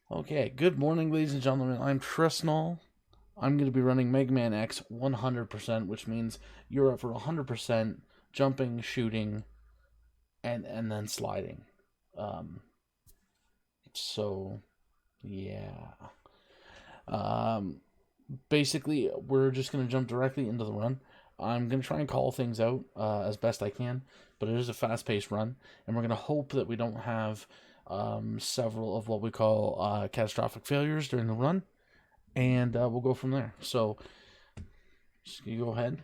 Okay, good morning, ladies and gentlemen. I'm Tristnal. I'm going to be running Mega Man X 100%, which means you're up for 100% jumping, shooting, and then sliding. Um, so, yeah. Um, Basically, we're just going to jump directly into the run. I'm going to try and call things out as best I can, but it is a fast-paced run, and we're going to hope that we don't have several of what we call catastrophic failures during the run, and we'll go from there. So, just you go ahead.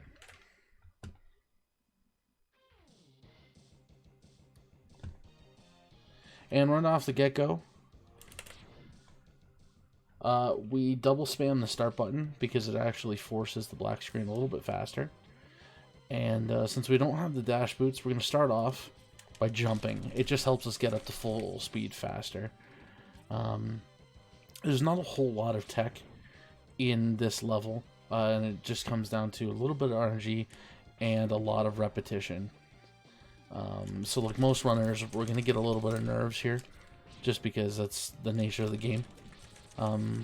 And right off the get-go, we double spam the start button because it actually forces the black screen a little bit faster. And since we don't have the dash boots, we're going to start off by jumping. It just helps us get up to full speed faster. There's not a whole lot of tech in this level, and it just comes down to a little bit of RNG and a lot of repetition. So like most runners, we're going to get a little bit of nerves here, just because that's the nature of the game.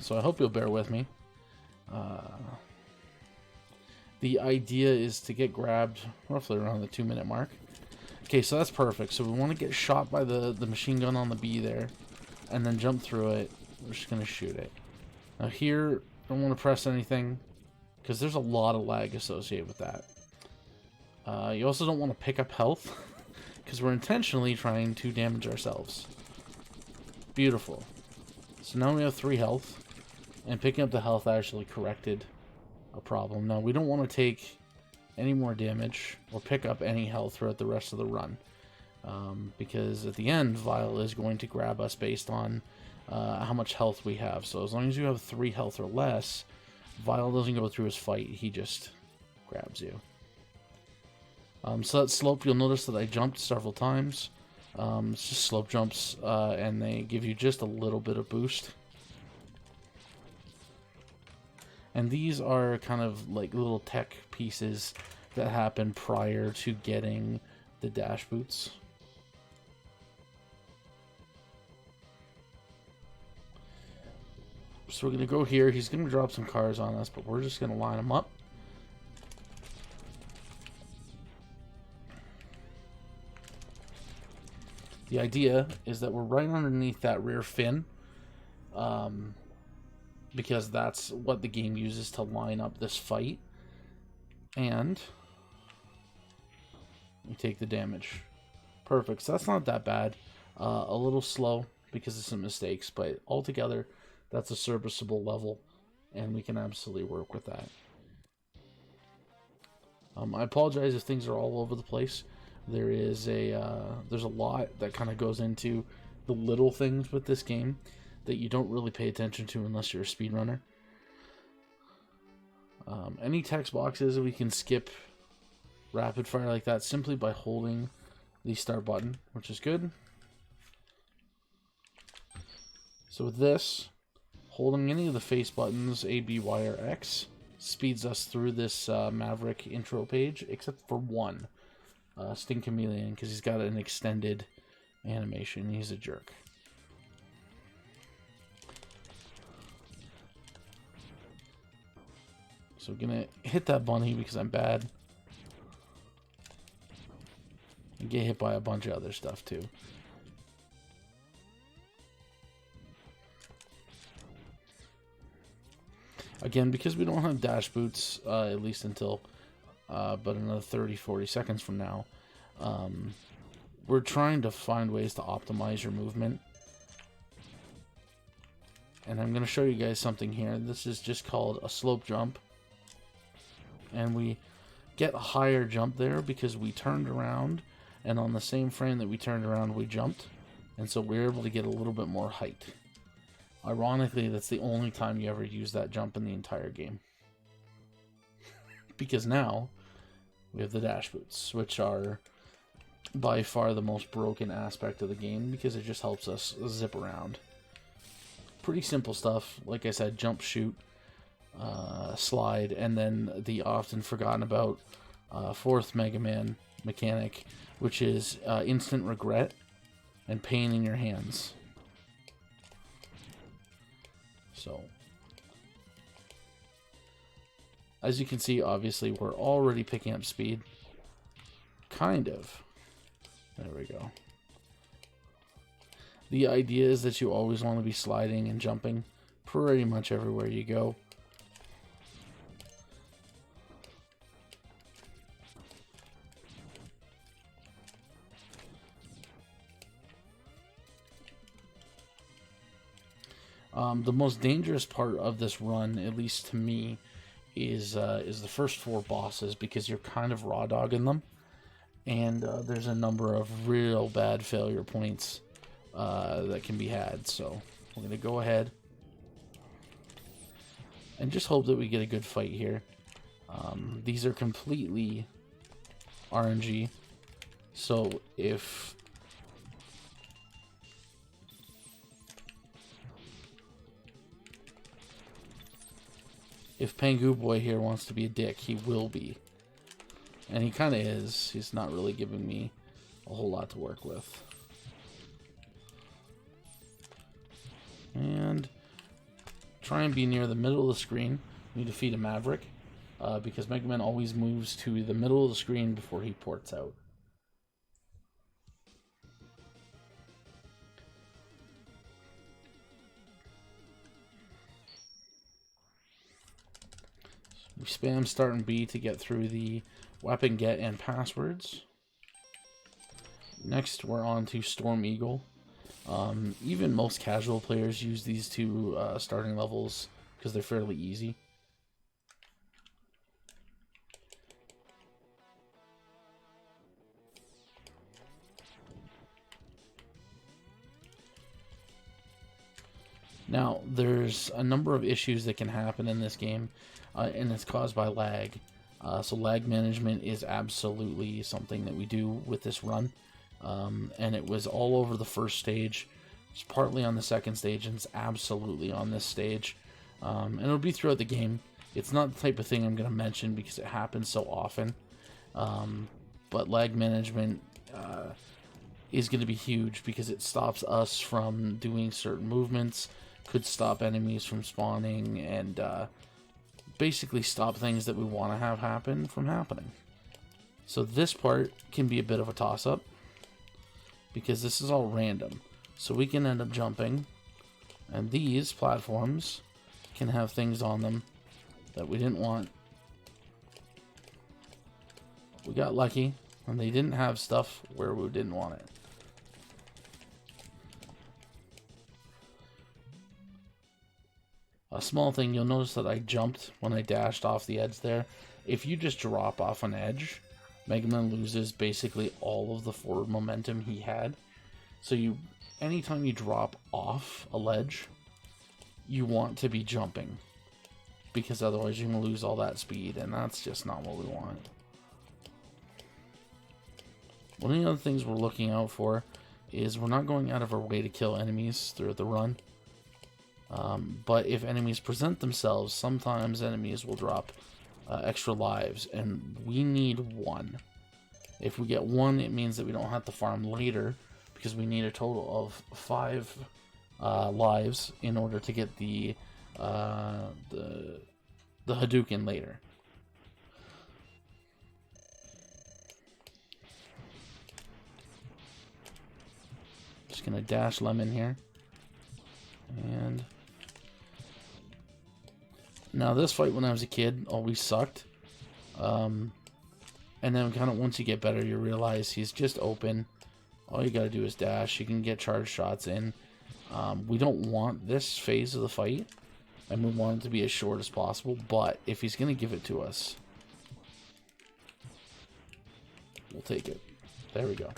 So I hope you'll bear with me. The idea is to get grabbed roughly around the 2-minute mark. Okay, so that's perfect. So we want to get shot by the machine gun on the B there, and then jump through it. We're just going to shoot it. Now here, don't want to press anything, because there's a lot of lag associated with that. You also don't want to pick up health, because we're intentionally trying to damage ourselves. Beautiful. So now we have 3 health, and picking up the health actually corrected a problem. Now we don't want to take any more damage or pick up any health throughout the rest of the run, because at the end, Vile is going to grab us based on how much health we have. So as long as you have 3 health or less, Vile doesn't go through his fight, he just grabs you. So that slope, you'll notice that I jumped several times. It's just slope jumps, and they give you just a little bit of boost. And these are kind of like little tech pieces that happen prior to getting the dash boots. So we're going to go here. He's going to drop some cars on us, but we're just going to line them up. The idea is that we're right underneath that rear fin, because that's what the game uses to line up this fight. And we take the damage. Perfect. So that's not that bad. A little slow because of some mistakes, but altogether, that's a serviceable level, and we can absolutely work with that. I apologize if things are all over the place. There's a lot that kind of goes into the little things with this game that you don't really pay attention to unless you're a speedrunner. Any text boxes, we can skip rapid fire like that simply by holding the start button, which is good. So with this, holding any of the face buttons, A, B, Y, or X, speeds us through this Maverick intro page, except for one, Sting Chameleon, because he's got an extended animation. He's a jerk. So I'm gonna hit that bunny because I'm bad. And get hit by a bunch of other stuff too. Again, because we don't have dash boots, at least until but another 30-40 seconds from now, we're trying to find ways to optimize your movement. And I'm going to show you guys something here. This is just called a slope jump. And we get a higher jump there because we turned around, and on the same frame that we turned around, we jumped. And so we're able to get a little bit more height. Ironically, that's the only time you ever use that jump in the entire game. Because now, we have the dash boots, which are by far the most broken aspect of the game because it just helps us zip around. Pretty simple stuff. Like I said, jump, shoot, slide, and then the often forgotten about 4th Mega Man mechanic, which is instant regret and pain in your hands. So, as you can see, obviously, we're already picking up speed. Kind of. There we go. The idea is that you always want to be sliding and jumping pretty much everywhere you go. The most dangerous part of this run, at least to me, is the first 4 bosses, because you're kind of raw dogging them, and there's a number of real bad failure points that can be had. So we're gonna go ahead and just hope that we get a good fight here. These are completely RNG, so if Pangu Boy here wants to be a dick, he will be. And he kind of is. He's not really giving me a whole lot to work with. And try and be near the middle of the screen. We need to defeat a Maverick, because Mega Man always moves to the middle of the screen before he ports out. We spam start and B to get through the weapon get and passwords. Next, we're on to Storm Eagle. Even most casual players use these 2 starting levels because they're fairly easy. Now, there's a number of issues that can happen in this game, and it's caused by lag. So lag management is absolutely something that we do with this run. And it was all over the first stage. It's partly on the second stage, and it's absolutely on this stage. And it'll be throughout the game. It's not the type of thing I'm going to mention because it happens so often. But lag management is going to be huge because it stops us from doing certain movements, could stop enemies from spawning, and basically stop things that we want to have happen from happening. So this part can be a bit of a toss-up because this is all random. So we can end up jumping, and these platforms can have things on them that we didn't want. We got lucky, and they didn't have stuff where we didn't want it. A small thing, you'll notice that I jumped when I dashed off the edge there. If you just drop off an edge, Mega Man loses basically all of the forward momentum he had. So anytime you drop off a ledge, you want to be jumping, because otherwise you're going to lose all that speed, and that's just not what we want. One of the other things we're looking out for is we're not going out of our way to kill enemies throughout the run. But if enemies present themselves, sometimes enemies will drop extra lives, and we need 1. If we get 1, it means that we don't have to farm later, because we need a total of 5 lives in order to get the Hadouken later. Just gonna dash Lemon here, and now this fight when I was a kid always sucked. And then kind of once you get better, you realize he's just open. All you gotta do is dash. You can get charge shots in. We don't want this phase of the fight, and we want it to be as short as possible, but if he's gonna give it to us, we'll take it. There we go.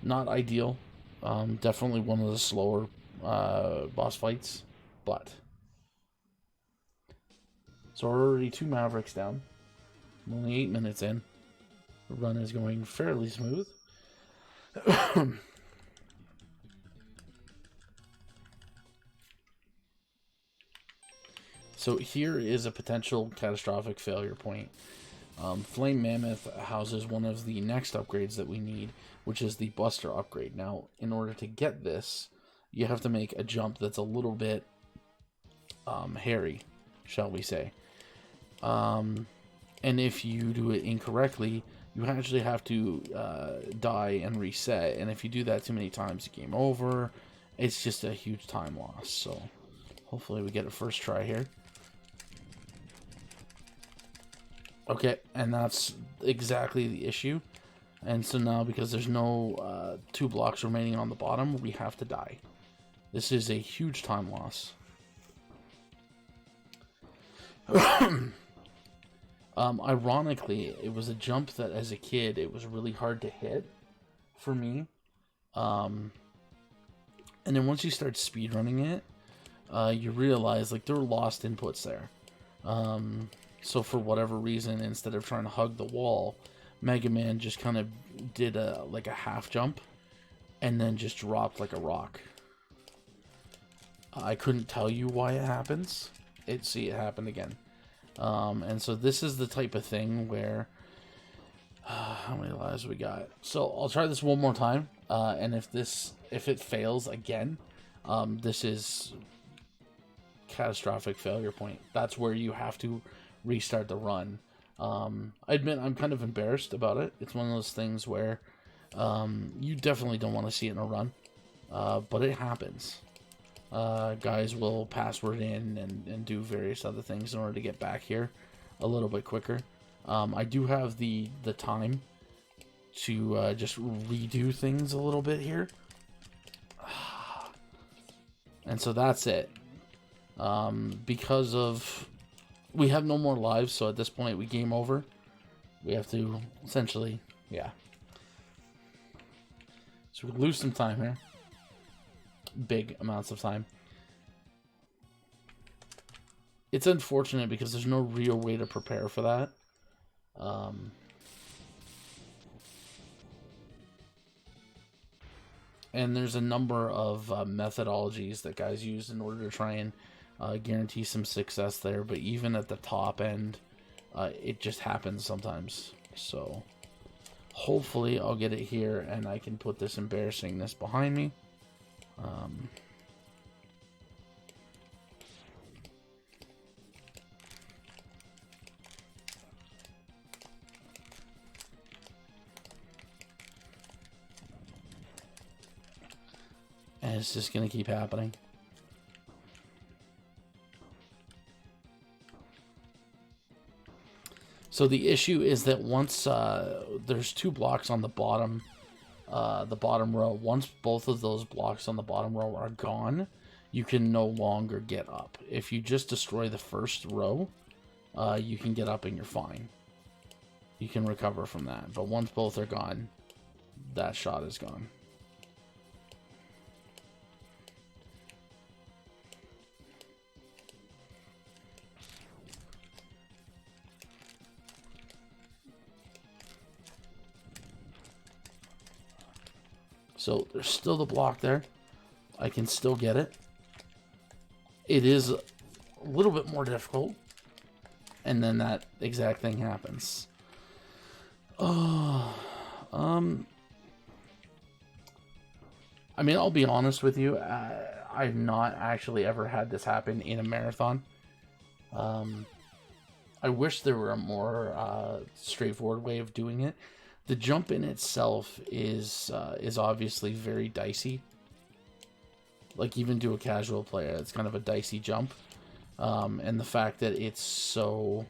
Not ideal. Definitely one of the slower boss fights, but so we're already 2 Mavericks down. I'm only 8 minutes in. The run is going fairly smooth. So here is a potential catastrophic failure point. Flame Mammoth houses one of the next upgrades that we need, which is the Buster upgrade. Now, in order to get this, you have to make a jump that's a little bit hairy, shall we say. And if you do it incorrectly, you actually have to die and reset. And if you do that too many times, game over. It's just a huge time loss. So hopefully we get a first try here. Okay, and that's exactly the issue. And so now, because there's no 2 blocks remaining on the bottom, we have to die. This is a huge time loss. Ironically, it was a jump that as a kid, it was really hard to hit for me. And then once you start speedrunning it, you realize like there are lost inputs there. So for whatever reason, instead of trying to hug the wall, Mega Man just kind of did a half jump and then just dropped like a rock. I couldn't tell you why it happens. It happened again. And so this is the type of thing where how many lives we got? So I'll try this one more time, and if it fails again, this is catastrophic failure point. That's where you have to restart the run. I admit I'm kind of embarrassed about it. It's one of those things where you definitely don't want to see it in a run, but it happens. Guys will password in and do various other things in order to get back here a little bit quicker. I do have the time to just redo things a little bit here. And so that's it. Because of... We have no more lives, so at this point we game over. We have to essentially... Yeah. So we lose some time here. Big amounts of time. It's unfortunate because there's no real way to prepare for that. And there's a number of methodologies that guys use in order to try and guarantee some success there, but even at the top end, it just happens sometimes. So hopefully I'll get it here and I can put this embarrassingness behind me. And it's just gonna keep happening. So the issue is that once there's 2 blocks on the bottom row, once both of those blocks on the bottom row are gone, you can no longer get up. If you just destroy the first row, you can get up and you're fine. You can recover from that. But once both are gone, that shot is gone. So there's still the block there. I can still get it. It is a little bit more difficult. And then that exact thing happens. I mean, I'll be honest with you. I've not actually ever had this happen in a marathon. I wish there were a more straightforward way of doing it. The jump in itself is obviously very dicey. Like, even to a casual player, it's kind of a dicey jump. And the fact that it's so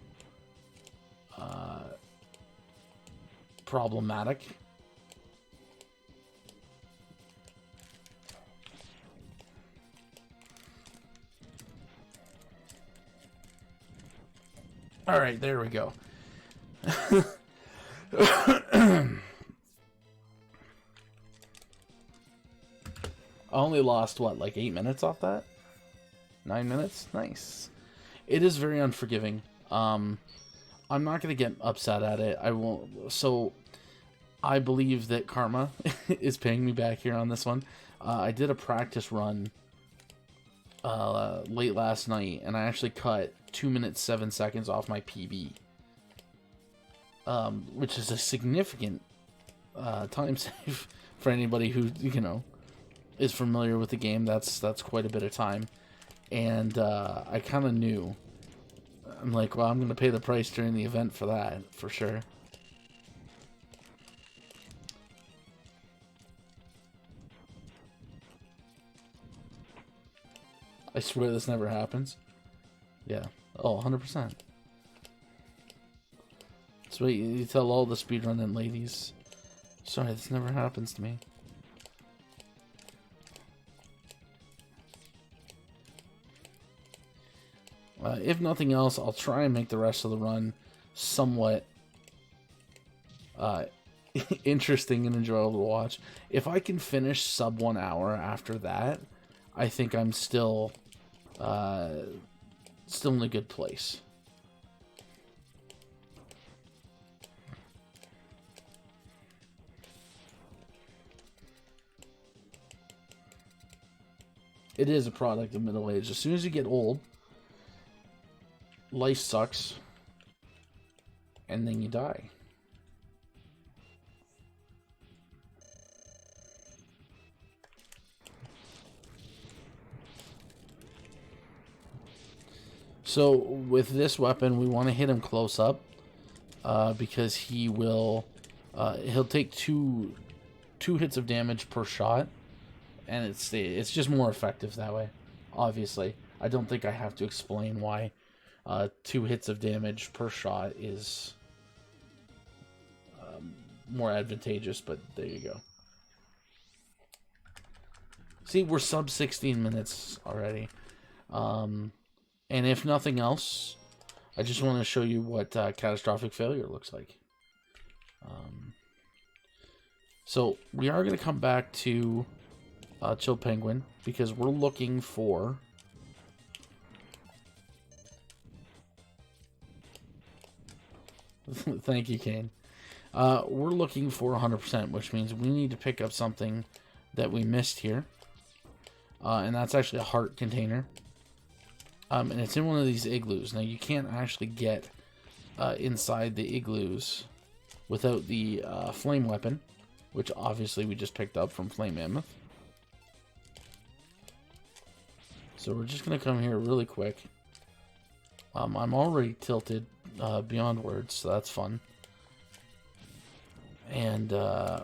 problematic. All right, there we go. I only lost, what, like 8 minutes off that? 9 minutes? Nice. It is very unforgiving. I'm not going to get upset at it. I won't. So, I believe that karma is paying me back here on this one. I did a practice run late last night, and I actually cut 2 minutes 7 seconds off my PB. Which is a significant time save for anybody who, you know, is familiar with the game. That's quite a bit of time. And I kind of knew. I'm like, well, I'm going to pay the price during the event for that, for sure. I swear this never happens. Yeah. Oh, 100%. That's what you tell all the speedrunning ladies. Sorry, this never happens to me. If nothing else, I'll try and make the rest of the run somewhat interesting and enjoyable to watch. If I can finish sub 1 hour after that, I think I'm still in a good place. It is a product of middle age. As soon as you get old, life sucks, and then you die. So with this weapon, we want to hit him close up because he will he'll take two hits of damage per shot, and it's just more effective that way. Obviously, I don't think I have to explain why 2 hits of damage per shot is more advantageous, but there you go. See, we're sub 16 minutes already. And if nothing else, I just want to show you what catastrophic failure looks like. So we are going to come back to Chill Penguin because we're looking for thank you, Kane. We're looking for 100%, which means we need to pick up something that we missed here. And that's actually a heart container. And it's in one of these igloos. Now, you can't actually get inside the igloos without the flame weapon, which obviously we just picked up from Flame Mammoth. So we're just going to come here really quick. I'm already tilted beyond words, so that's fun. And we're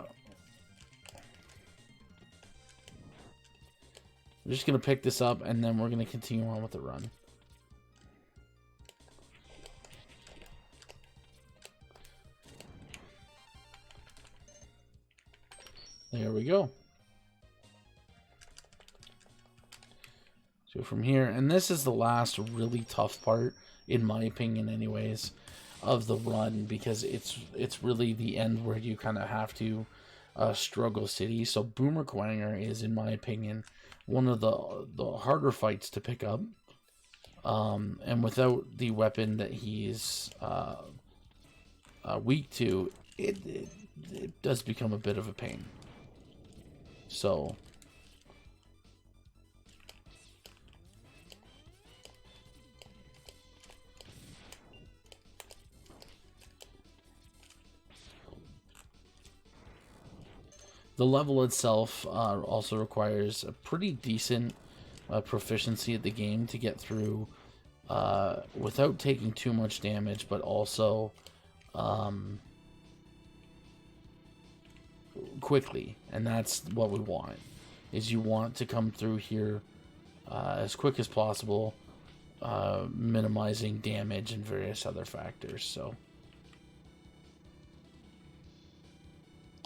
just going to pick this up, and then we're going to continue on with the run. There we go. So from here, and this is the last really tough part, in my opinion anyways, of the run, because it's really the end where you kind of have to struggle city. So Boomer Quanger is, in my opinion, one of the harder fights to pick up, and without the weapon that he's weak to, it does become a bit of a pain. So the level itself also requires a pretty decent proficiency at the game to get through without taking too much damage, but also quickly. And that's what we want, is you want to come through here as quick as possible, minimizing damage and various other factors. So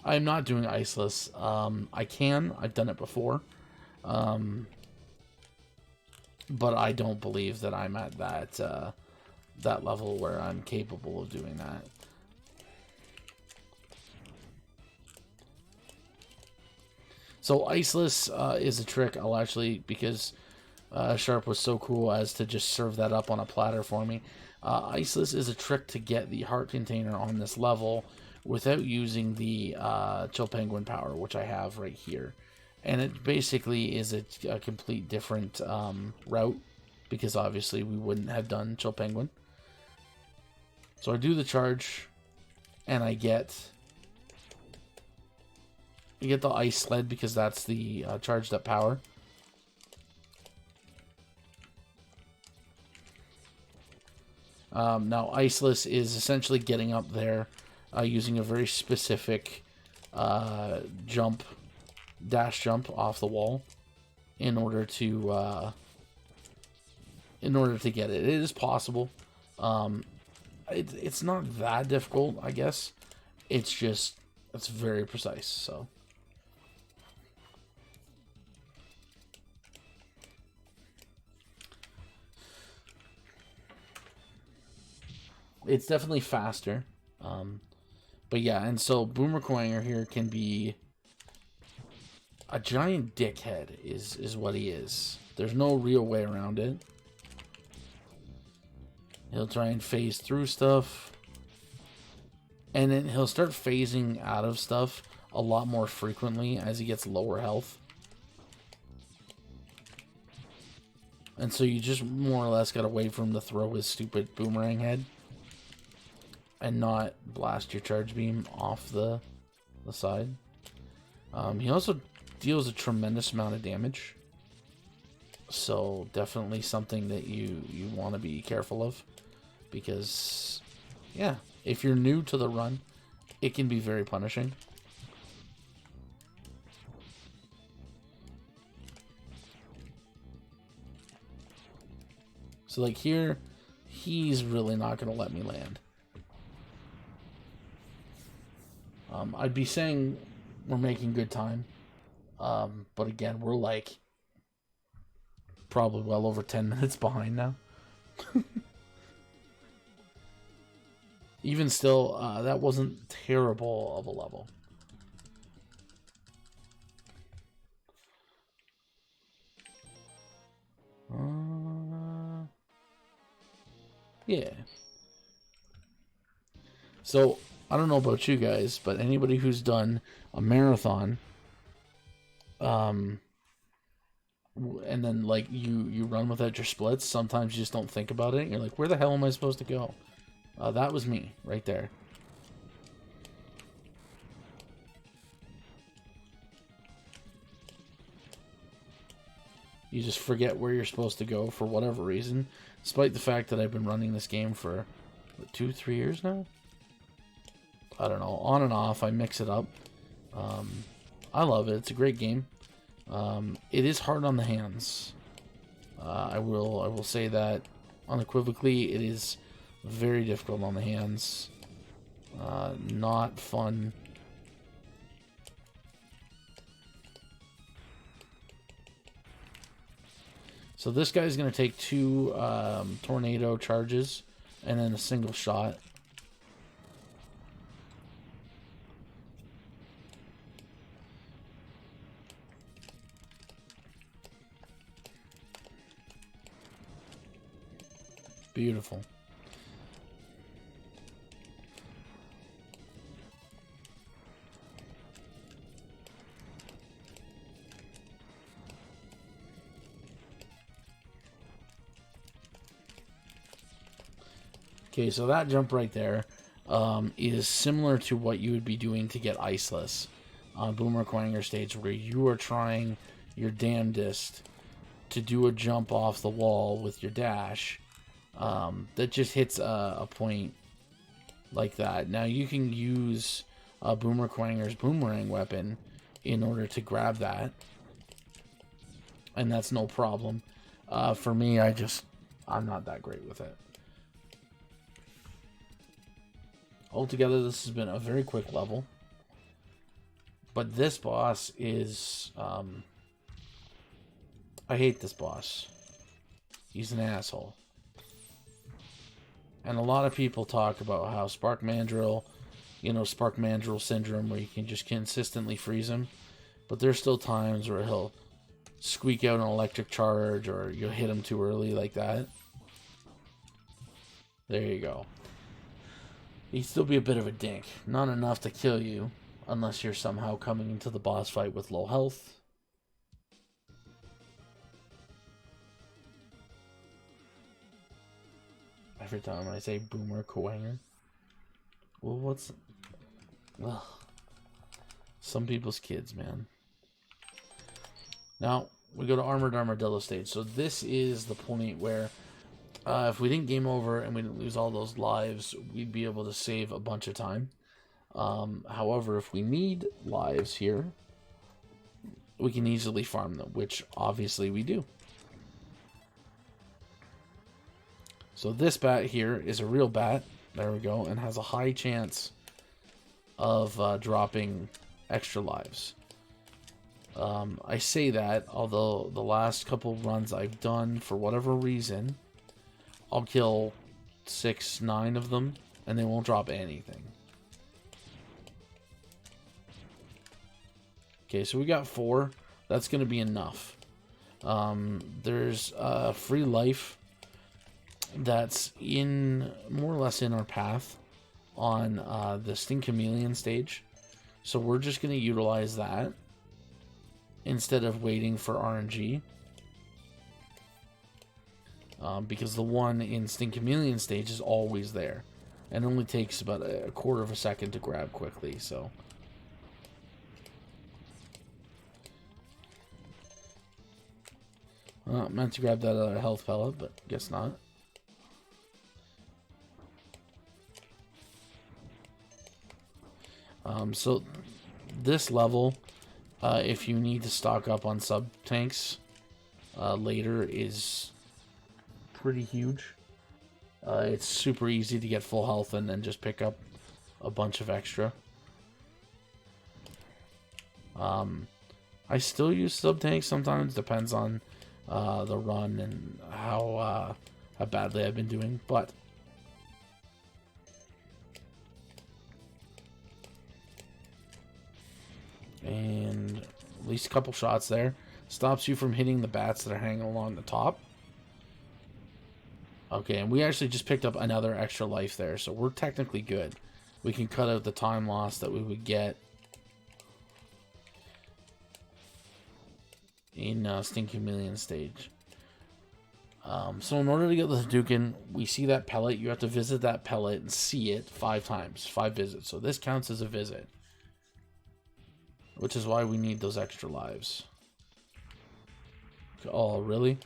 I'm not doing Iceless. I've done it before. But I don't believe that I'm at that level where I'm capable of doing that. So Iceless is a trick. I'll actually, because Sharp was so cool as to just serve that up on a platter for me. Iceless is a trick to get the heart container on this level without using the Chill Penguin power, which I have right here. And it basically is a complete different route, because obviously we wouldn't have done Chill Penguin. So I do the charge, and I get the ice sled, because that's the charged up power. Now, Iceless is essentially getting up there using a very specific dash jump off the wall in order to get it. It is possible. It's not that difficult, I guess. It's very precise. So. It's definitely faster. But yeah, and so Boomer Quanger here can be a giant dickhead is what he is. There's no real way around it. He'll try and phase through stuff. And then he'll start phasing out of stuff a lot more frequently as he gets lower health. And so you just more or less gotta wait for him to throw his stupid boomerang head. And not blast your charge beam off the side. He also deals a tremendous amount of damage. So definitely something that you want to be careful of. Because, yeah, if you're new to the run, it can be very punishing. So like here, he's really not going to let me land. I'd be saying we're making good time. But again, we're like probably well over 10 minutes behind now. Even still, that wasn't terrible of a level. Yeah. So, I don't know about you guys, but anybody who's done a marathon, and then like you run without your splits, sometimes you just don't think about it. You're like, where the hell am I supposed to go? That was me right there. You just forget where you're supposed to go for whatever reason, despite the fact that I've been running this game for what, 2-3 years now. I don't know, on and off. I mix it up. I love it. It's a great game. It is hard on the hands. I will say that unequivocally. It is very difficult on the hands. Not fun. So this guy's going to take 2 tornado charges and then a single shot. Beautiful. Okay, so that jump right there is similar to what you would be doing to get Iceless on Boomer Quanger stage, where you are trying your damnedest to do a jump off the wall with your dash that just hits a point like that. Now you can use Boomer Quanger's boomerang weapon in order to grab that, and that's no problem. For me, I'm not that great with it. Altogether, this has been a very quick level. But this boss is... I hate this boss. He's an asshole. And a lot of people talk about how Spark Mandrill syndrome, where you can just consistently freeze him. But there's still times where he'll squeak out an electric charge, or you'll hit him too early like that. There you go. He'd still be a bit of a dink. Not enough to kill you, unless you're somehow coming into the boss fight with low health. Every time I say Boomer Quanger. Well, what's... Ugh. Some people's kids, man. Now, we go to Armored Armadillo stage. So this is the point where If we didn't game over and we didn't lose all those lives, we'd be able to save a bunch of time. However, if we need lives here, we can easily farm them, which obviously we do. So this bat here is a real bat. There we go. And has a high chance of dropping extra lives. I say that, although the last couple runs I've done, for whatever reason, I'll kill 6, 9 of them, and they won't drop anything. Okay, so we got 4. That's going to be enough. There's free life that's in more or less in our path on the Sting Chameleon stage. So we're just going to utilize that instead of waiting for RNG. Because the one in Sting Chameleon stage is always there. And only takes about a quarter of a second to grab quickly, so... meant to grab that other health pellet, but guess not. So this level, if you need to stock up on sub tanks later, is pretty huge. It's super easy to get full health and then just pick up a bunch of extra. I still use sub tanks sometimes, depends on the run and how badly I've been doing, but and at least a couple shots there stops you from hitting the bats that are hanging along the top. Okay, and we actually just picked up another extra life there, so we're technically good. We can cut out the time loss that we would get in Sting Chameleon stage. So in order to get the Hadouken, we see that pellet. You have to visit that pellet and see it 5 times, 5 visits. So this counts as a visit, which is why we need those extra lives. Oh, really?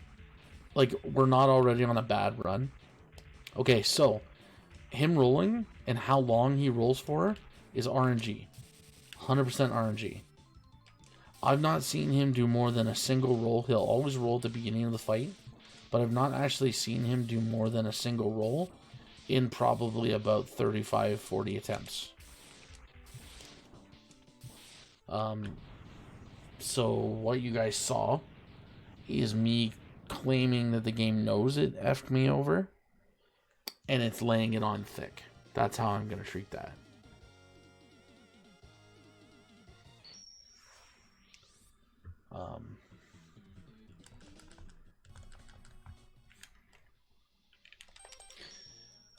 Like, we're not already on a bad run? Okay, so him rolling and how long he rolls for is RNG. 100% RNG. I've not seen him do more than a single roll. He'll always roll at the beginning of the fight, but I've not actually seen him do more than a single roll in probably about 35, 40 attempts. So what you guys saw is me claiming that the game knows it effed me over, and it's laying it on thick. That's how I'm going to treat that.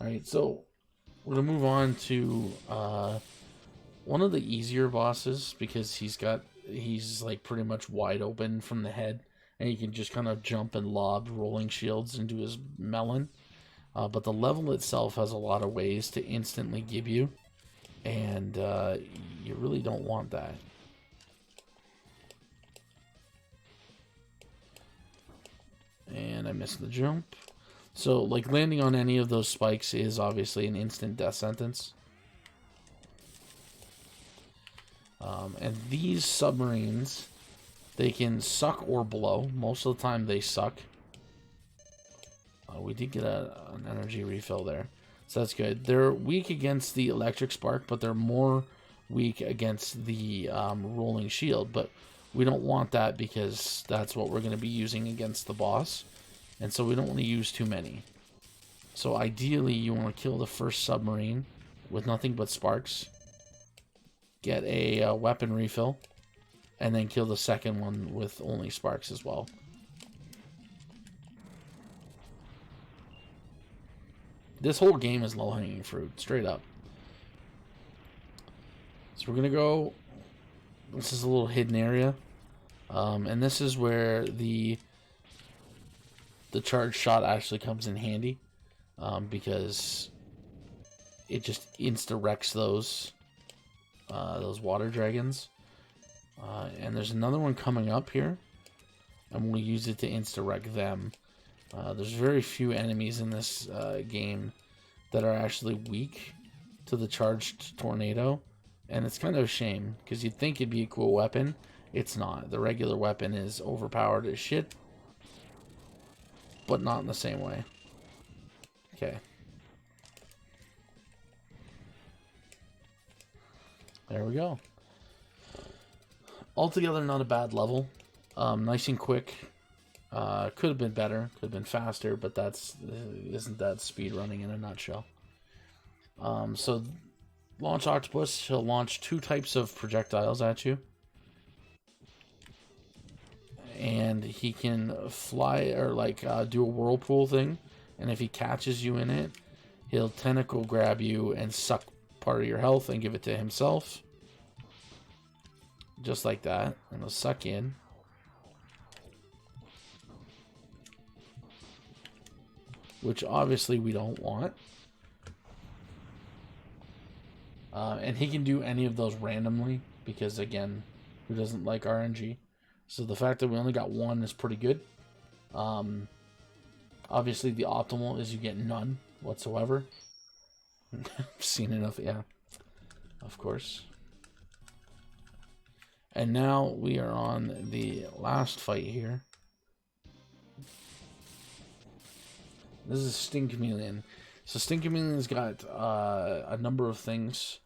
Alright, so we're going to move on to one of the easier bosses, because he's like pretty much wide open from the head, and he can just kind of jump and lob rolling shields into his melon. But the level itself has a lot of ways to instantly give you, and you really don't want that. And I missed the jump. So, like, landing on any of those spikes is obviously an instant death sentence. And these submarines, they can suck or blow. Most of the time they suck. We did get an energy refill there, so that's good. They're weak against the electric spark, but they're more weak against the rolling shield. But we don't want that, because that's what we're going to be using against the boss. And so we don't want to use too many. So ideally, you want to kill the first submarine with nothing but sparks. Get a weapon refill. And then kill the second one with only sparks as well. This whole game is low-hanging fruit, straight up. So we're going to go... This is a little hidden area. And this is where the charged shot actually comes in handy, because it just insta-wrecks those water dragons. And there's another one coming up here, and we'll use it to insta-wreck them. There's very few enemies in this game that are actually weak to the charged tornado, and it's kind of a shame because you'd think it'd be a cool weapon. It's not. The regular weapon is overpowered as shit, but not in the same way. Okay. There we go. Altogether, not a bad level. Nice and quick. Could have been better. Could have been faster, but isn't that speed running in a nutshell. So, Launch Octopus, he'll launch 2 types of projectiles at you. And he can fly, or like do a whirlpool thing. And if he catches you in it, he'll tentacle grab you and suck part of your health and give it to himself. Just like that. And he'll suck in. Which obviously we don't want. And he can do any of those randomly. Because again, who doesn't like RNG? So the fact that we only got 1 is pretty good. Obviously the optimal is you get none whatsoever. Seen enough, yeah. Of course. And now we are on the last fight here. This is Sting Chameleon. So Sting Chameleon's got a number of things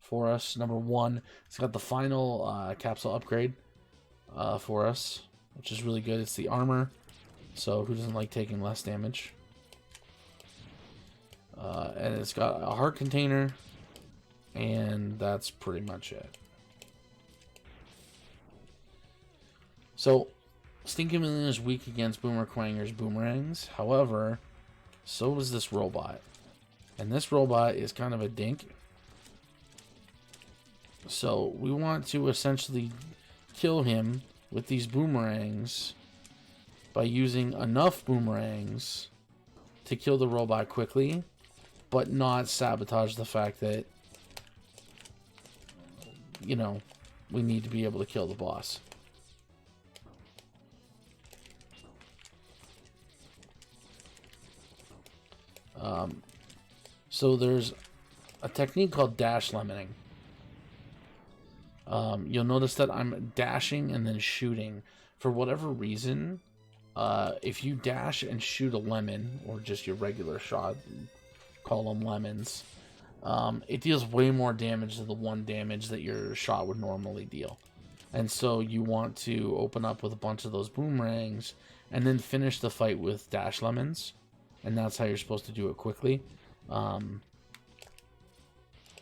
for us. Number 1, it's got the final capsule upgrade for us, which is really good. It's the armor, so who doesn't like taking less damage? And it's got a heart container, and that's pretty much it. So, Sting Chameleon is weak against Boomer Quanger's boomerangs. However, so is this robot. And this robot is kind of a dink. So, we want to essentially kill him with these boomerangs by using enough boomerangs to kill the robot quickly, but not sabotage the fact that, you know, we need to be able to kill the boss. So there's a technique called dash lemoning. You'll notice that I'm dashing and then shooting. For whatever reason, if you dash and shoot a lemon, or just your regular shot, call them lemons, it deals way more damage than the 1 damage that your shot would normally deal. And so you want to open up with a bunch of those boomerangs and then finish the fight with dash lemons. And that's how you're supposed to do it quickly.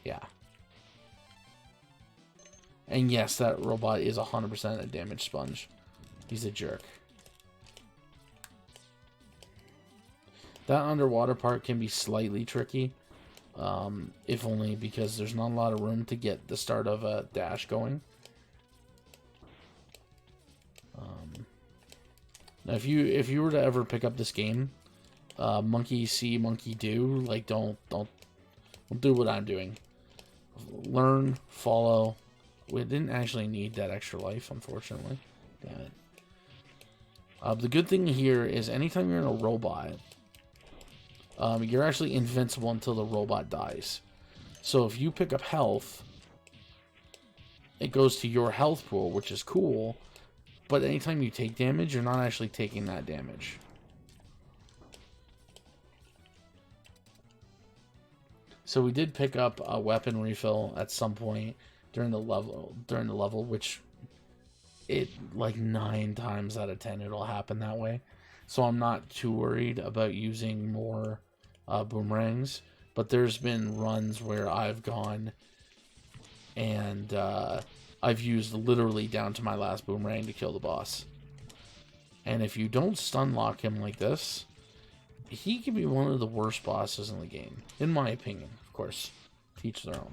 Yeah. And yes, that robot is 100% a damage sponge. He's a jerk. That underwater part can be slightly tricky. If only because there's not a lot of room to get the start of a dash going. Now if you were to ever pick up this game, monkey see, monkey do, like don't do what I'm doing. Learn, follow. We didn't actually need that extra life, unfortunately. Damn it. The good thing here is anytime you're in a robot, you're actually invincible until the robot dies. So if you pick up health, it goes to your health pool, which is cool. But anytime you take damage, you're not actually taking that damage. So we did pick up a weapon refill at some point during the level, which it like 9 times out of 10 it'll happen that way. So I'm not too worried about using more boomerangs. But there's been runs where I've gone and I've used literally down to my last boomerang to kill the boss. And if you don't stun lock him like this, he can be one of the worst bosses in the game, in my opinion. Of course, teach their own.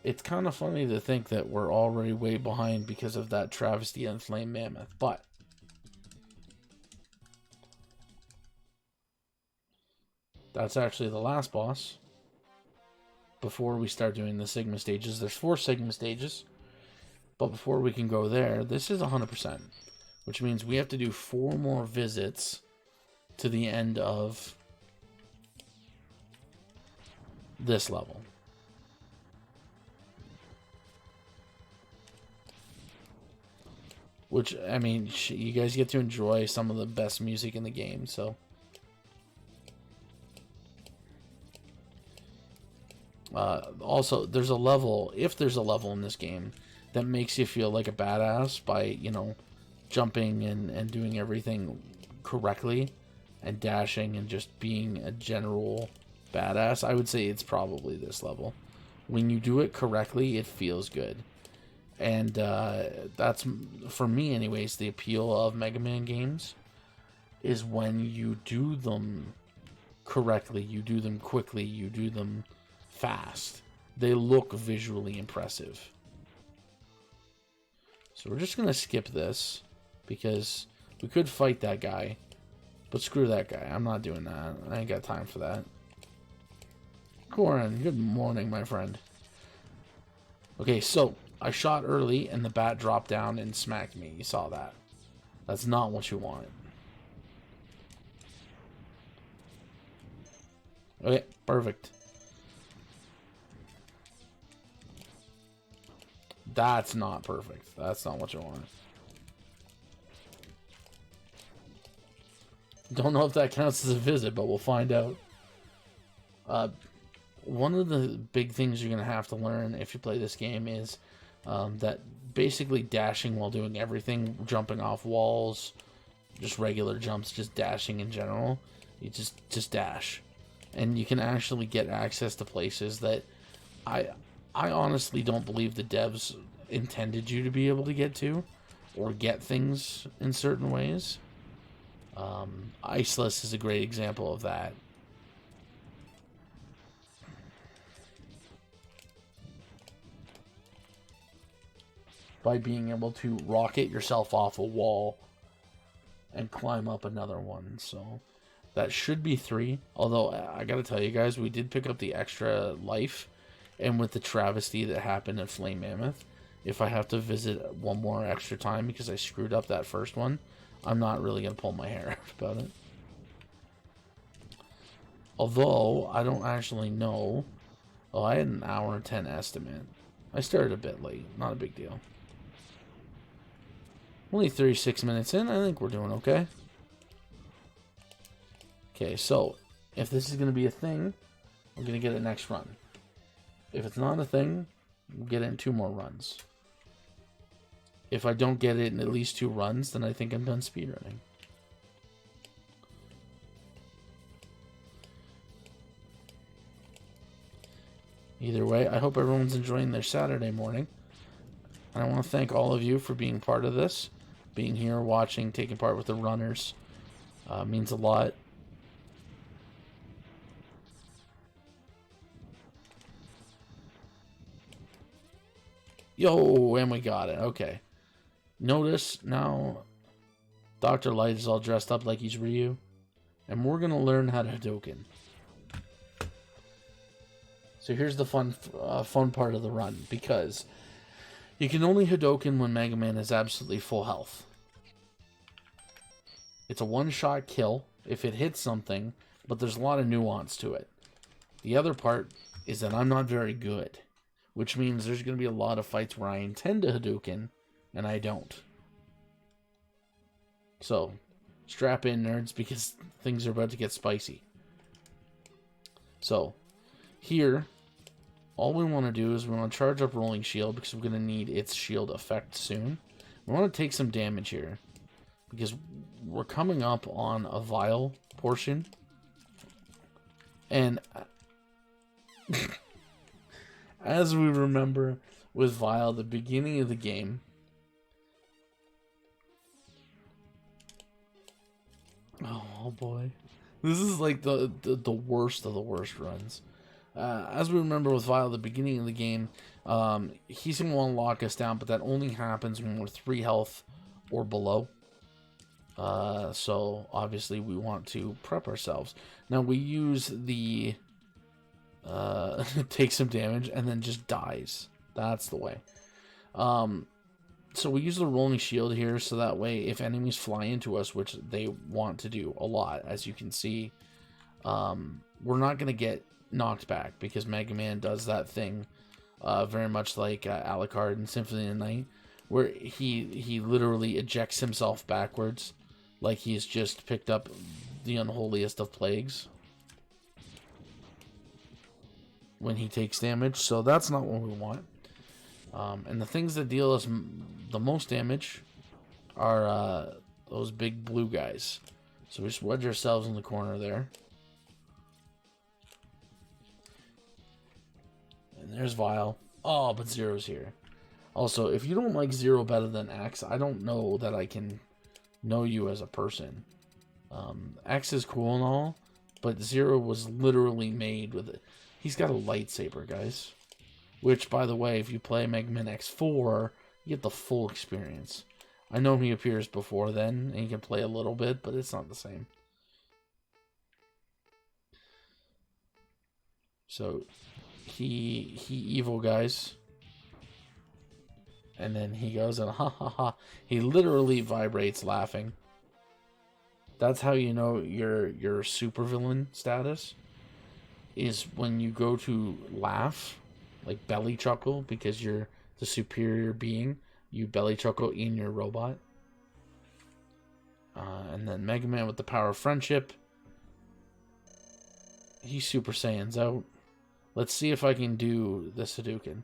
It's kind of funny to think that we're already way behind because of that travesty and flame mammoth, but that's actually the last boss. before we start doing the Sigma stages. There's 4 Sigma stages, but before we can go there, this is 100%, which means we have to do 4 more visits to the end of this level. Which, I mean, you guys get to enjoy some of the best music in the game, so. Also, there's a level, if there's a level in this game, that makes you feel like a badass by, you know, jumping and doing everything correctly, and dashing and just being a general badass. I would say it's probably this level. When you do it correctly, it feels good. And that's, for me anyways, the appeal of Mega Man games, is when you do them correctly, you do them quickly, you do them fast. They look visually impressive. So we're just going to skip this, because we could fight that guy, but screw that guy. I'm not doing that. I ain't got time for that. Goran, good morning, my friend. Okay, so I shot early, and the bat dropped down and smacked me. You saw that. That's not what you wanted. Okay, perfect. That's not perfect. That's not what you want. Don't know if that counts as a visit, but we'll find out. One of the big things you're going to have to learn if you play this game is that basically dashing while doing everything, jumping off walls, just regular jumps, just dashing in general. You just dash. And you can actually get access to places that I honestly don't believe the devs intended you to be able to get to, or get things in certain ways. Iceless is a great example of that. By being able to rocket yourself off a wall and climb up another one. So that should be 3. Although I gotta tell you guys, we did pick up the extra life, and with the travesty that happened at Flame Mammoth, if I have to visit one more extra time because I screwed up that first one, I'm not really gonna pull my hair out about it. Although I don't actually know. Oh, I had an hour and 10 estimate. I started a bit late, not a big deal. Only 36 minutes in, I think we're doing okay. Okay, so if this is going to be a thing, we're going to get it next run. If it's not a thing, we'll get it in 2 more runs. If I don't get it in at least 2 runs, then I think I'm done speedrunning. Either way, I hope everyone's enjoying their Saturday morning. And I want to thank all of you for being part of this. Being here, watching, taking part with the runners. Means a lot. Yo, and we got it. Okay. Notice now Dr. Light is all dressed up like he's Ryu. And we're going to learn how to Hadouken. So here's the fun part of the run. Because you can only Hadouken when Mega Man is absolutely full health. It's a one-shot kill if it hits something, but there's a lot of nuance to it. The other part is that I'm not very good, which means there's going to be a lot of fights where I intend to Hadouken, and I don't. So, strap in, nerds, because things are about to get spicy. So, here, all we want to do is we want to charge up Rolling Shield, because we're going to need its shield effect soon. We want to take some damage here, because we're coming up on a vial portion. And as we remember with Vial, the beginning of the game, oh boy, this is like the worst of the worst runs. As we remember with Vial, the beginning of the game, he's going to want to lock us down, but that only happens when we're 3 health or below. So obviously we want to prep ourselves. Now we use the takes some damage, and then just dies. That's the way. So we use the rolling shield here, so that way if enemies fly into us, which they want to do a lot, as you can see, we're not going to get knocked back, because Mega Man does that thing very much like Alucard in Symphony of the Night, where he literally ejects himself backwards, like he's just picked up the unholiest of plagues when he takes damage. So that's not what we want. And the things that deal us the most damage are those big blue guys. So we just wedge ourselves in the corner there. And there's Vile. Oh, but Zero's here. Also, if you don't like Zero better than X, I don't know that I can know you as a person. X is cool and all, but Zero was literally made with it. He's got a lightsaber, guys. Which, by the way, if you play Mega Man X4, you get the full experience. I know he appears before then, and you can play a little bit, but it's not the same. So, he evil, guys. And then he goes and ha ha ha. He literally vibrates laughing. That's how you know your supervillain status. Is when you go to laugh, like belly chuckle, because you're the superior being. You belly chuckle in your robot. And then Mega Man with the power of friendship. He Super Saiyans out. Let's see if I can do the Hadouken.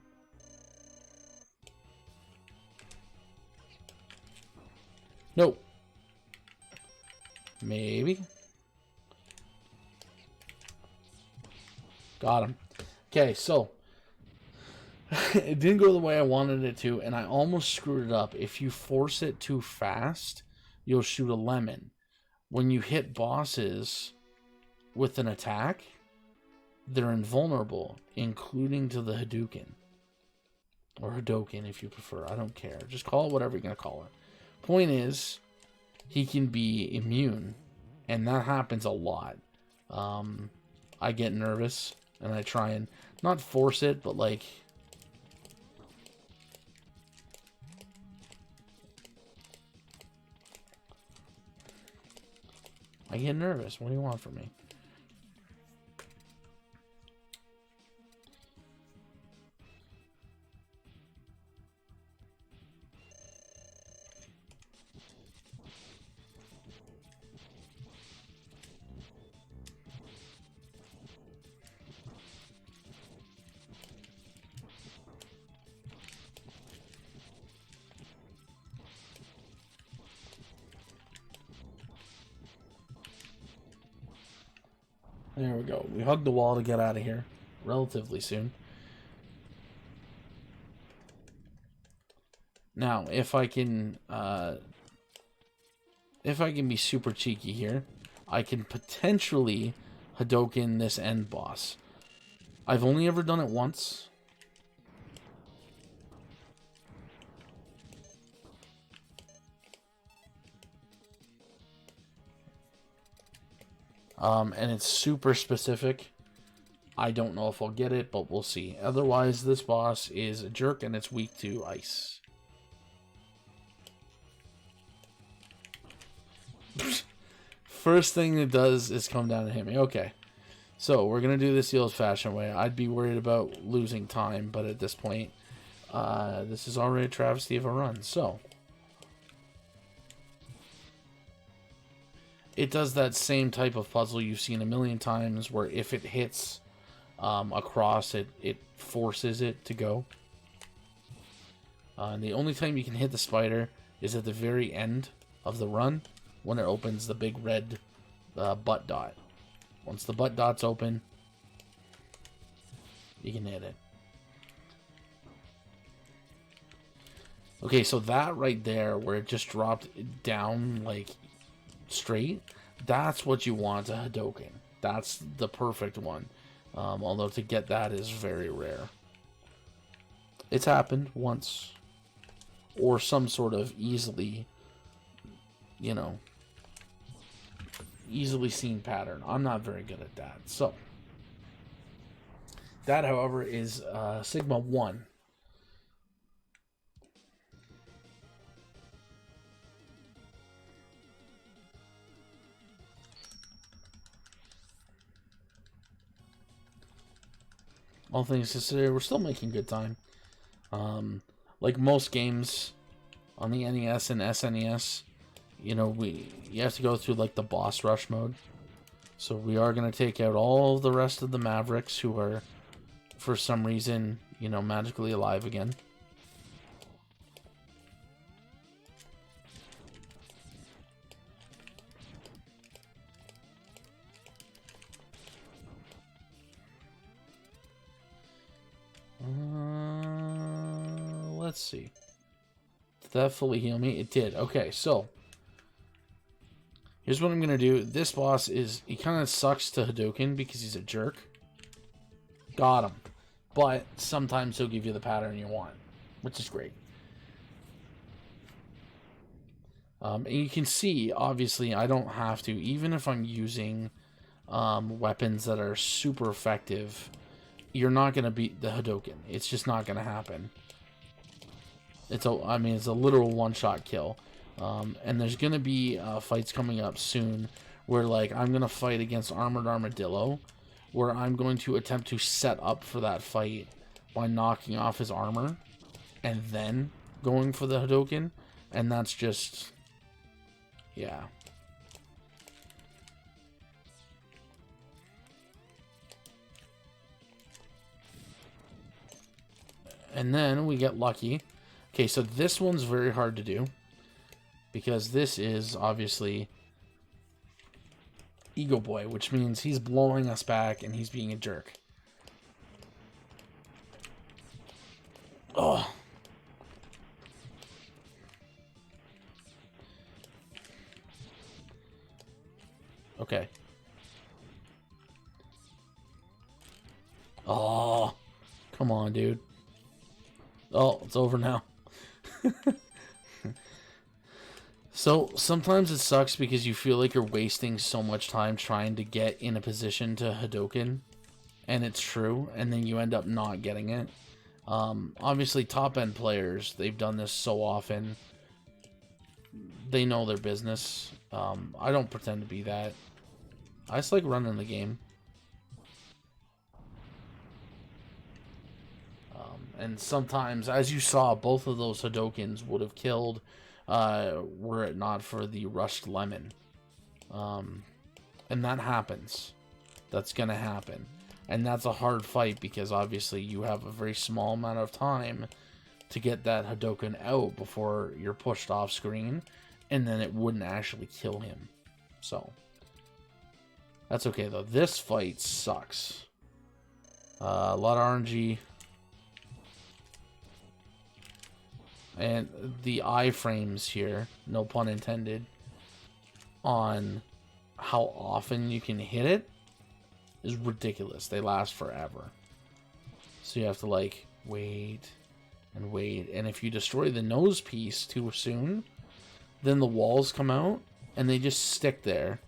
Nope. Maybe. Got him. Okay, so it didn't go the way I wanted it to, and I almost screwed it up. If you force it too fast, you'll shoot a lemon. When you hit bosses with an attack, they're invulnerable, including to the Hadouken. Or Hadoken, if you prefer. I don't care. Just call it whatever you're going to call it. Point is, he can be immune, and that happens a lot. I get nervous, and I try and not force it, but like... I get nervous. What do you want from me? There we go. We hugged the wall to get out of here relatively soon. Now, if I can be super cheeky here, I can potentially Hadoken this end boss. I've only ever done it once. And it's super specific. I don't know if I'll get it, but we'll see. Otherwise, this boss is a jerk and it's weak to ice. First thing it does is come down and hit me. Okay. So, we're going to do this the old-fashioned way. I'd be worried about losing time, but at this point, this is already a travesty of a run. So, it does that same type of puzzle you've seen a million times, where if it hits across, it forces it to go. And the only time you can hit the spider is at the very end of the run, when it opens the big red butt dot. Once the butt dot's open, you can hit it. Okay, so that right there, where it just dropped down, like, straight, that's what you want a Hadoken. That's the perfect one. Although to get that is very rare. It's happened once. Or some sort of easily, you know, easily seen pattern. I'm not very good at that. So, That, however, is Sigma 1. All things considered, we're still making good time. Like most games on the NES and SNES, you know, you have to go through like the boss rush mode. So we are going to take out all the rest of the Mavericks who are, for some reason, you know, magically alive again. Let's see. Did that fully heal me? It did. Okay, so here's what I'm going to do. This boss he kind of sucks to Hadouken because he's a jerk. Got him. But sometimes he'll give you the pattern you want, which is great. And you can see, obviously, I don't have to, even if I'm using weapons that are super effective, you're not going to beat the Hadouken. It's just not going to happen. It's a literal one-shot kill. And there's going to be fights coming up soon where, like, I'm going to fight against Armored Armadillo, where I'm going to attempt to set up for that fight by knocking off his armor and then going for the Hadouken. And that's just... yeah. And then we get lucky. Okay, so this one's very hard to do, because this is obviously Ego Boy, which means he's blowing us back and he's being a jerk. Oh. Okay. Oh. Come on, dude. Oh, it's over now. So, sometimes it sucks because you feel like you're wasting so much time trying to get in a position to Hadouken, and it's true, and then you end up not getting it. Obviously, top-end players, they've done this so often. They know their business. I don't pretend to be that. I just like running the game. And sometimes, as you saw, both of those Hadoukens would have killed were it not for the rushed lemon. And that happens. That's going to happen. And that's a hard fight because obviously you have a very small amount of time to get that Hadouken out before you're pushed off screen, and then it wouldn't actually kill him. So, that's okay though. This fight sucks. A lot of RNG. And the iframes here, no pun intended, on how often you can hit it is ridiculous. They last forever. So you have to, like, wait and wait. And if you destroy the nose piece too soon, then the walls come out and they just stick there.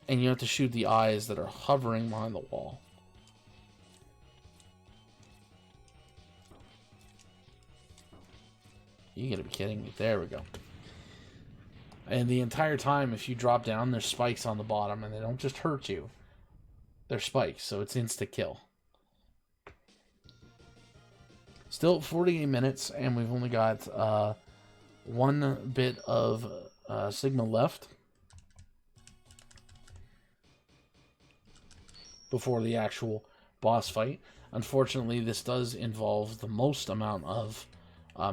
And you have to shoot the eyes that are hovering behind the wall. You gotta be kidding me. There we go. And the entire time, if you drop down, there's spikes on the bottom, and they don't just hurt you. They're spikes, so it's insta-kill. Still 48 minutes, and we've only got one bit of Sigma left before the actual boss fight. Unfortunately, this does involve the most amount of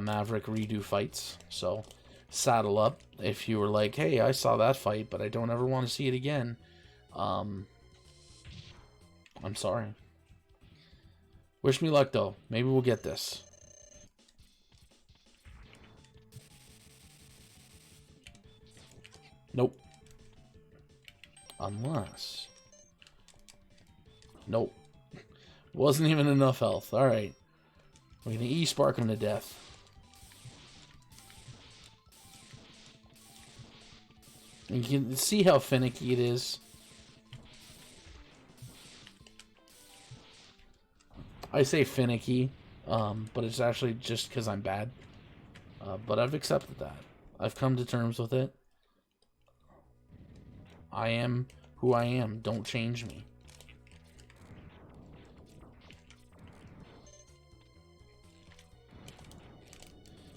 Maverick redo fights, so saddle up if you were like, hey, I saw that fight but I don't ever want to see it again. I'm sorry. Wish me luck though. Maybe we'll get this. Nope. Unless, nope, wasn't even enough health. Alright, we're gonna E-spark him to death. You can see how finicky it is. I say finicky, but it's actually just because I'm bad. But I've accepted that. I've come to terms with it. I am who I am. Don't change me.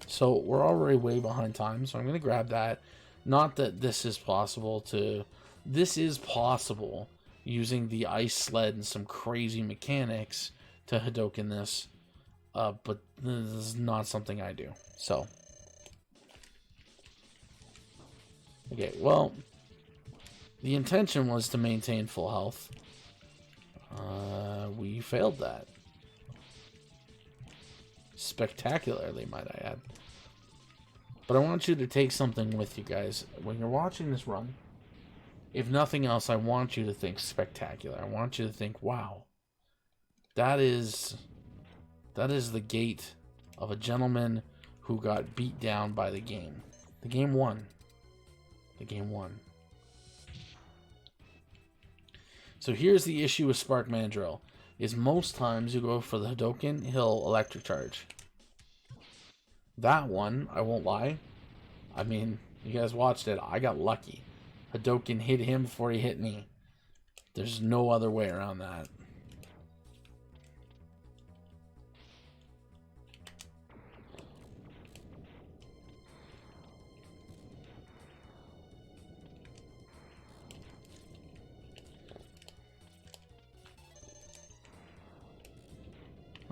So we're already way behind time, so I'm going to grab that. Not that this is possible to... This is possible using the ice sled and some crazy mechanics to Hadoken this. But this is not something I do. So. Okay, well... The intention was to maintain full health. We failed that. Spectacularly, might I add. But I want you to take something with you guys. When you're watching this run, if nothing else, I want you to think spectacular. I want you to think, wow, that is the gait of a gentleman who got beat down by the game. The game won. The game won. So here's the issue with Spark Mandrill, is most times you go for the Hadoken, he'll electric charge. That one, I won't lie. I mean, you guys watched it. I got lucky. Hadoken hit him before he hit me. There's no other way around that.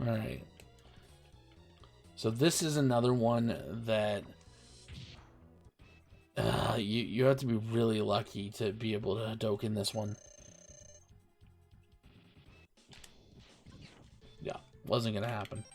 Alright. So this is another one that you have to be really lucky to be able to Hadoken this one. Yeah, wasn't going to happen.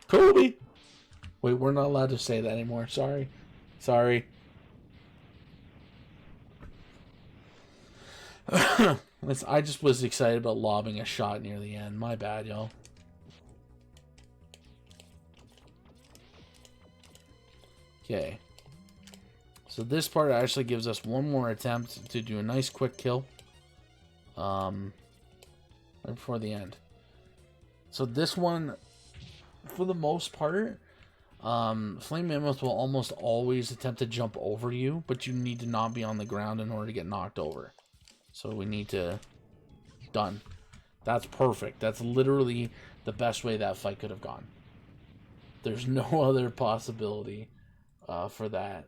Kobe! Wait, we're not allowed to say that anymore. Sorry. Sorry. I just was excited about lobbing a shot near the end. My bad, y'all. Okay. So this part actually gives us one more attempt to do a nice quick kill. Right before the end. So this one, for the most part, Flame Mammoth will almost always attempt to jump over you, but you need to not be on the ground in order to get knocked over. So we need to... Done. That's perfect. That's literally the best way that fight could have gone. There's no other possibility for that.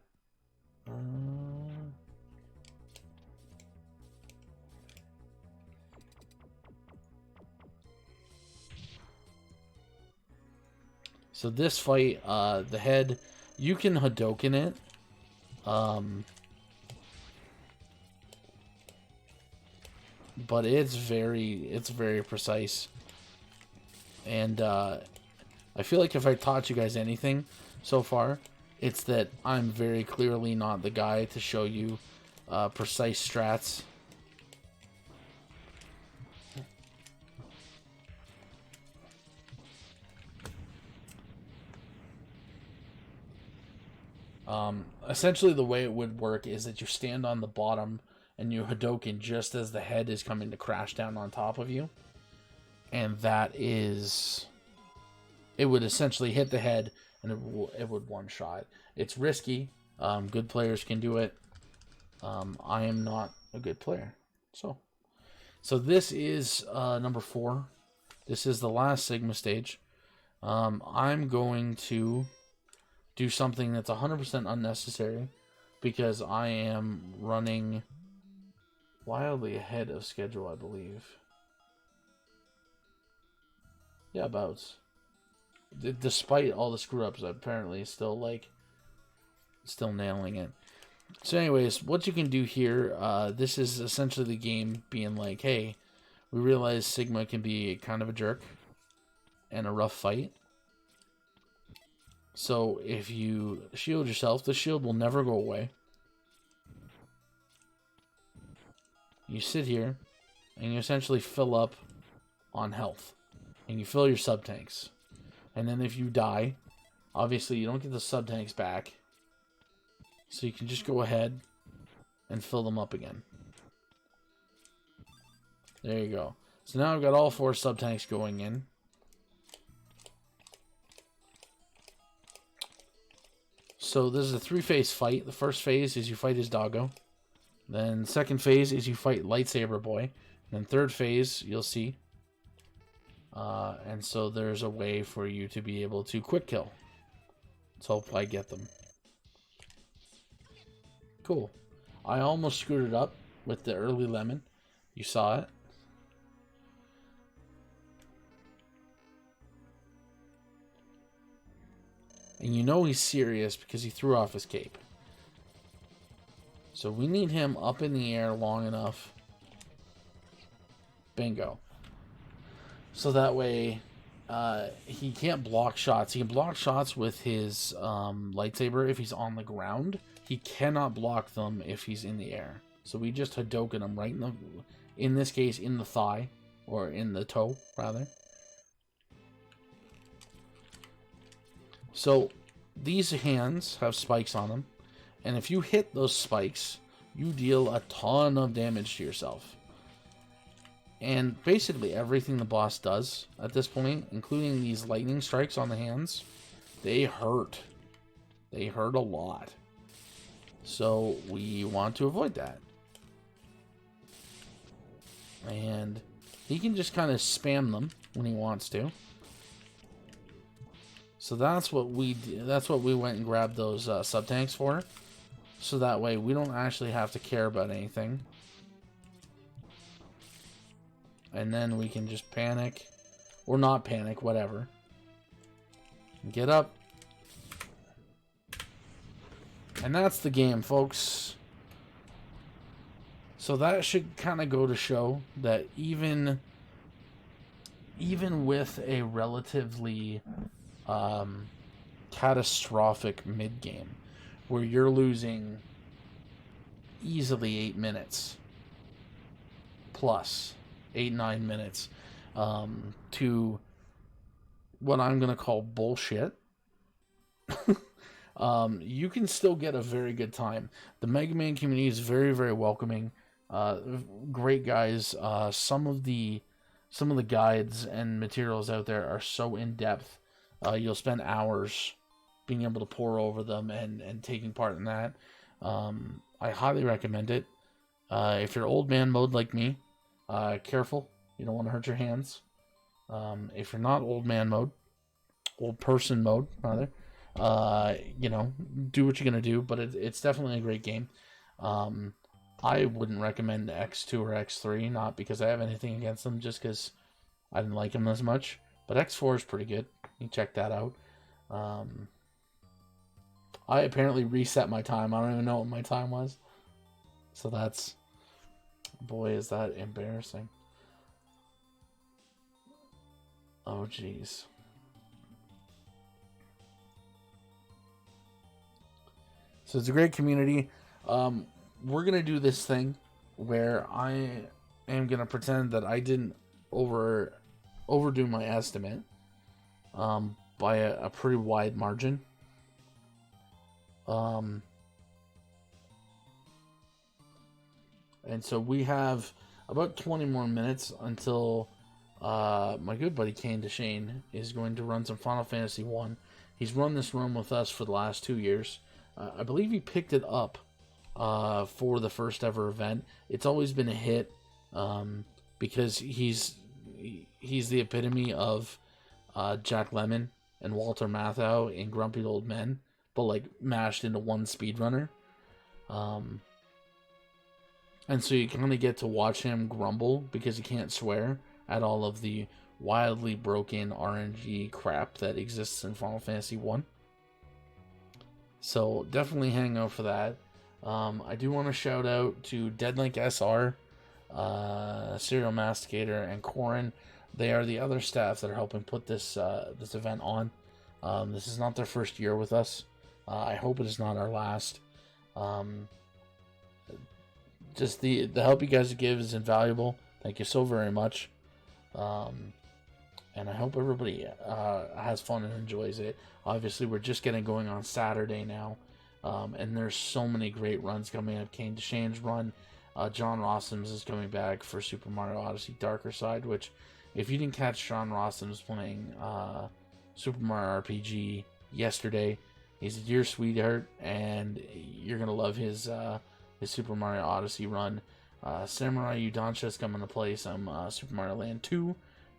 So this fight, the head, you can Hadoken it. But it's very precise. And I feel like if I taught you guys anything so far, it's that I'm very clearly not the guy to show you precise strats. Essentially the way it would work is that you stand on the bottom and you Hadoken just as the head is coming to crash down on top of you. And that is... It would essentially hit the head and it would one-shot. It's risky. Good players can do it. I am not a good player. So this is number 4. This is the last Sigma stage. I'm going to do something that's 100% unnecessary because I am running wildly ahead of schedule, I believe. Yeah, about. Despite all the screw-ups, apparently still nailing it. So anyways, what you can do here, this is essentially the game being like, hey, we realize Sigma can be kind of a jerk and a rough fight. So if you shield yourself, the shield will never go away. you sit here, and you essentially fill up on health. And you fill your sub-tanks. And then if you die, obviously you don't get the sub-tanks back. So you can just go ahead and fill them up again. There you go. So now I've got all 4 sub-tanks going in. So this is a 3-phase fight. The first phase is you fight his doggo. Then second phase is you fight Lightsaber Boy. Then third phase, you'll see. And so there's a way for you to be able to quick kill. Let's hope I get them. Cool. I almost screwed it up with the early lemon. You saw it. And you know he's serious because he threw off his cape. So we need him up in the air long enough. Bingo. So that way he can't block shots. He can block shots with his lightsaber if he's on the ground. He cannot block them if he's in the air. So we just Hadoken him right in this case, in the thigh. Or in the toe, rather. So, these hands have spikes on them, and if you hit those spikes, you deal a ton of damage to yourself. And basically everything the boss does at this point, including these lightning strikes on the hands, they hurt. They hurt a lot. So, we want to avoid that. And he can just kind of spam them when he wants to. So that's what we went and grabbed those sub-tanks for. So that way we don't actually have to care about anything. And then we can just panic. Or not panic, whatever. Get up. And that's the game, folks. So that should kind of go to show that even with a relatively catastrophic mid-game where you're losing easily 8 minutes plus 8-9 minutes to what I'm gonna call bullshit, you can still get a very good time. The Mega Man community is very, very welcoming. Great guys. Some of the guides and materials out there are so in depth. You'll spend hours being able to pore over them and taking part in that. I highly recommend it. If you're old man mode like me, careful. You don't want to hurt your hands. If you're not old man mode, old person mode, rather, you know, do what you're going to do, but it's definitely a great game. I wouldn't recommend X2 or X3, not because I have anything against them, just because I didn't like them as much. But X4 is pretty good. You can check that out. I apparently reset my time. I don't even know what my time was. So that's... Boy, is that embarrassing. Oh, jeez. So it's a great community. We're going to do this thing where I am going to pretend that I didn't overdo my estimate by a pretty wide margin. And so we have about 20 more minutes until my good buddy Kane DeShane is going to run some Final Fantasy 1. He's run this run with us for the last 2 years. I believe he picked it up for the first ever event. It's always been a hit because he's the epitome of Jack Lemmon and Walter Matthau in Grumpy Old Men, but like mashed into one speedrunner. And so you kind of get to watch him grumble because he can't swear at all of the wildly broken RNG crap that exists in Final Fantasy 1. So definitely hang out for that. I do want to shout out to Deadlink SR, Serial Masticator, and Corin. They are the other staff that are helping put this this event on. This is not their first year with us. I hope it is not our last. just the help you guys give is invaluable. Thank you so very much. And I hope everybody has fun and enjoys it. Obviously, we're just getting going on Saturday now, and there's so many great runs coming up. Kane DeShane's run, John Rossum's is coming back for Super Mario Odyssey Darker Side, which, if you didn't catch John Rossum's playing Super Mario RPG yesterday, he's a dear sweetheart, and you're gonna love his Super Mario Odyssey run. Samurai Udansha's coming to play some Super Mario Land 2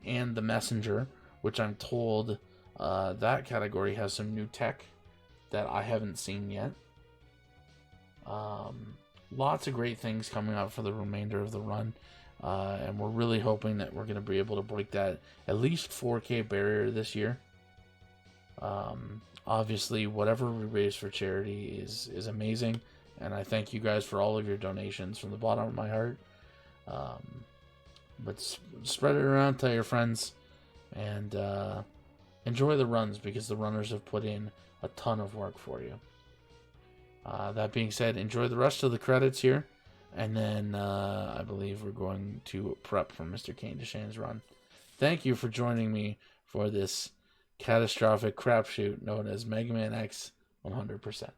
and The Messenger, which I'm told that category has some new tech that I haven't seen yet. Lots of great things coming up for the remainder of the run, and we're really hoping that we're going to be able to break that at least 4K barrier this year. Obviously, whatever we raise for charity is amazing, and I thank you guys for all of your donations from the bottom of my heart. But spread it around, tell your friends, and enjoy the runs, because the runners have put in a ton of work for you. That being said, enjoy the rest of the credits here, and then I believe we're going to prep for Mr. Kane DeShane's run. Thank you for joining me for this catastrophic crapshoot known as Mega Man X 100%.